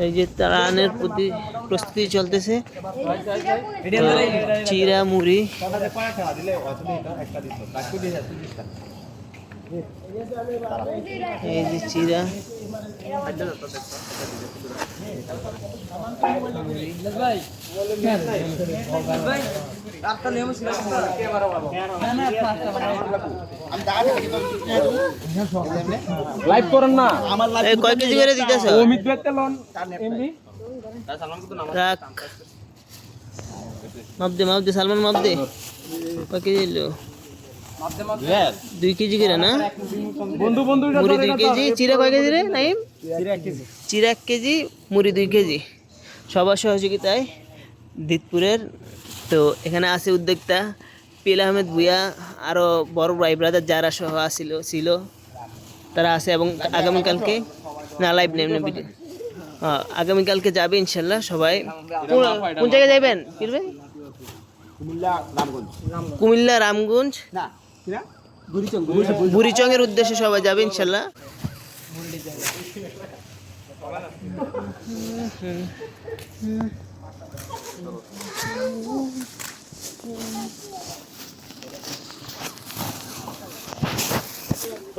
এই যে তারানের প্রস্তুতি চলতেছে। চিরা মুড়ি এই যে চিরা লাইভ করেন না। কয় কেজি করে দিতেছ? অমিত ভাইতে লন এমবি রাখ মাপ দে সালমান মাপ দে। কয় কেজি এলো? 2 কেজি করে না? বন্ধু বন্ধু মুড়ি 2 কেজি, চিরা কয় কেজি রে নাইম? চিরা 1 কেজি, মুড়ি 2 কেজি। সবার সহযোগিতায় দিতপুরের। তো এখানে আছে উদ্যোক্তা পিল আহমেদ ভুইয়া, আরও বড় ভাই ব্রাদার যারা সহ ছিল তারা আছে। এবং আগামীকালকে না লাইভ নেই ভিডিও, আগামীকালকে যাবে ইনশাল্লাহ সবাই। কোন জায়গায় যাবেন পীর ভাই? কুমিল্লা রামগঞ্জ বুড়িচংয়ের উদ্দেশ্যে সবাই যাবে ইনশাল্লাহ।